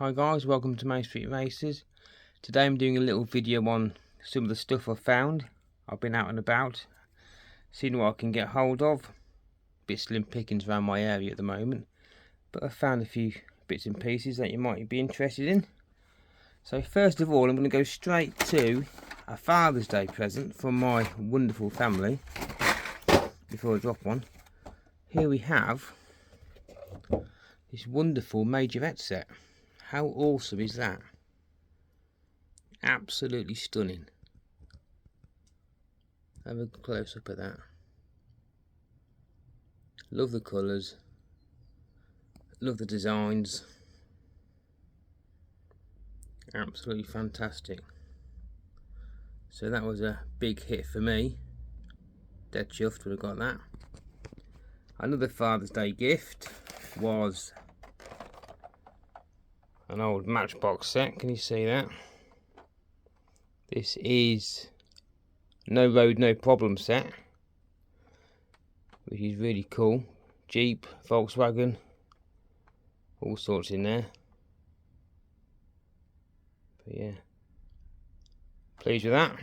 Hi guys, welcome to Main Street Racers. Today I'm doing a little video on some of the stuff I've found. I've been out and about, seeing what I can get hold of. Bit slim pickings around my area at the moment, but I've found a few bits and pieces that you might be interested in. So first of all, I'm going to go straight to a Father's Day present from my wonderful family before I drop one. Here we have this wonderful majorette set. How awesome is that? Absolutely stunning. Have a close up at that. Love the colours. Love the designs. Absolutely fantastic. So that was a big hit for me. Dead chuffed would have got that. Another Father's Day gift was an old Matchbox set. Can you see that? This is No Road No Problem set, which is really cool. Jeep, Volkswagen, all sorts in there. But yeah, pleased with that.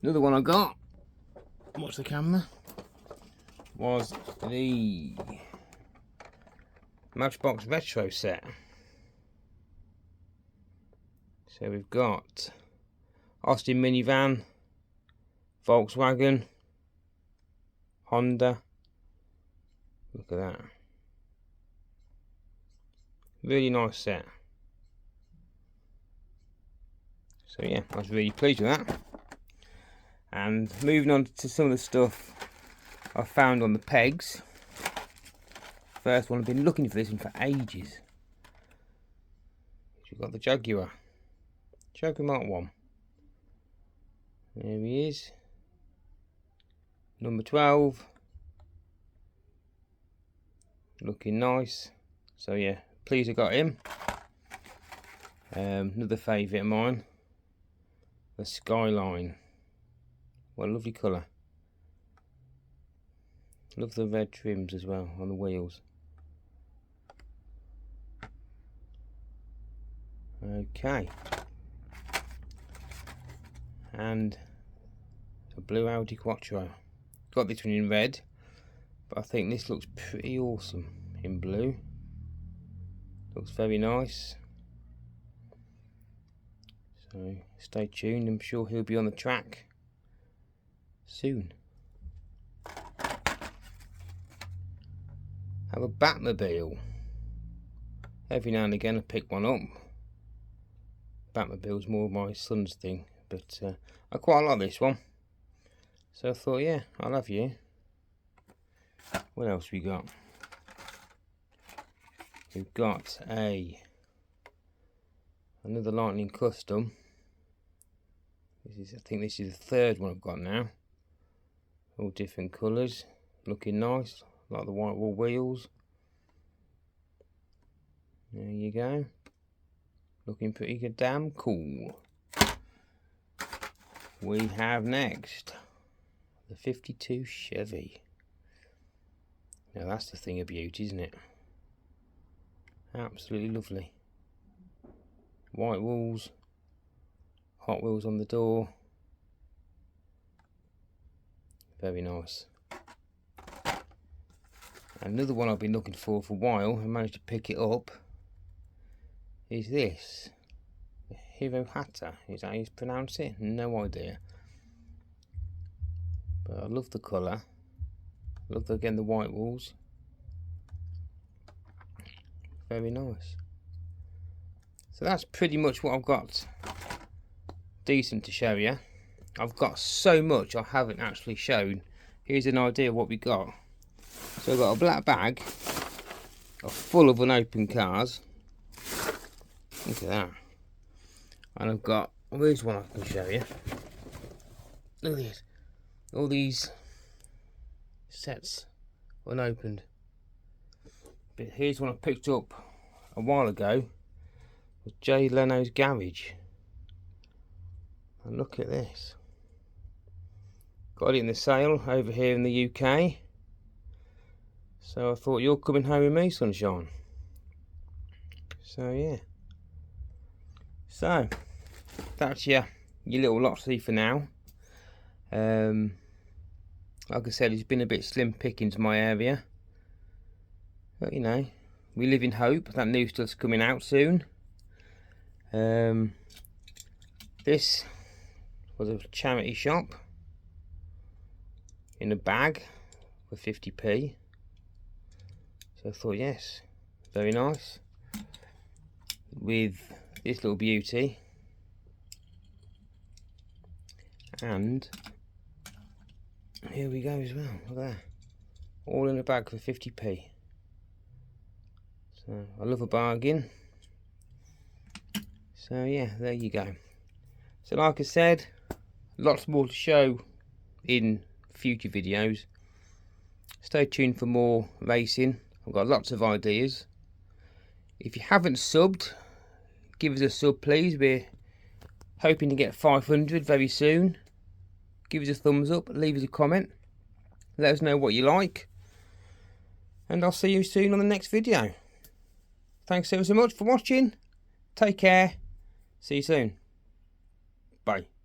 Another one I got, watch the camera, was the Matchbox Retro set. So we've got Austin minivan, Volkswagen, Honda. Look at that. Really nice set. So yeah, I was really pleased with that. And moving on to some of the stuff I found on the pegs. First one, I've been looking for this one for ages. We've got the Jaguar Mark 1. There he is. Number 12. Looking nice. So yeah, pleased I got him. Another favourite of mine. The Skyline. What a lovely colour. Love the red trims as well on the wheels. Okay. And a blue Audi Quattro. Got this one in red, but I think this looks pretty awesome in blue. Looks very nice. So stay tuned, I'm sure he'll be on the track soon. Have a Batmobile. Every now and again I pick one up. Batmobile's more my son's thing, but I quite like this one. So I thought, yeah, I'll have you. What else we got? We've got another Lightning Custom. I think this is the third one I've got now. All different colours, looking nice, like the white wall wheels. There you go. Looking pretty good, damn cool. We have next the 52 Chevy. Now that's the thing of beauty, isn't it? Absolutely lovely. White walls, Hot Wheels on the door. Very nice. Another one I've been looking for a while and managed to pick it up is this. Hero Hatter, is that how you pronounce it? No idea. But I love the colour. Love again the white walls. Very nice. So that's pretty much what I've got decent to show you. I've got so much I haven't actually shown. Here's an idea of what we got. So I've got a black bag full of unopened cars. Look at that. And I've got, well, here's one I can show you. Look at this. All these sets unopened. But here's one I picked up a while ago. Was Jay Leno's Garage. And look at this. Got it in the sale over here in the UK. So I thought, you're coming home with me, sunshine. So yeah, so that's your little lottery for now. Like I said, it's been a bit slim pickings my area, but you know, we live in hope that new stuff's coming out soon. This was a charity shop in a bag for 50p, so I thought, yes, very nice, with this little beauty, and here we go as well. Look at that, all in a bag for 50p. So I love a bargain. So yeah, there you go. So like I said, lots more to show in future videos. Stay tuned for more racing. I've got lots of ideas. If you haven't subbed, give us a sub please. We're hoping to get 500 very soon. Give us a thumbs up, leave us a comment, let us know what you like, and I'll see you soon on the next video. Thanks ever so much for watching. Take care. See you soon. Bye.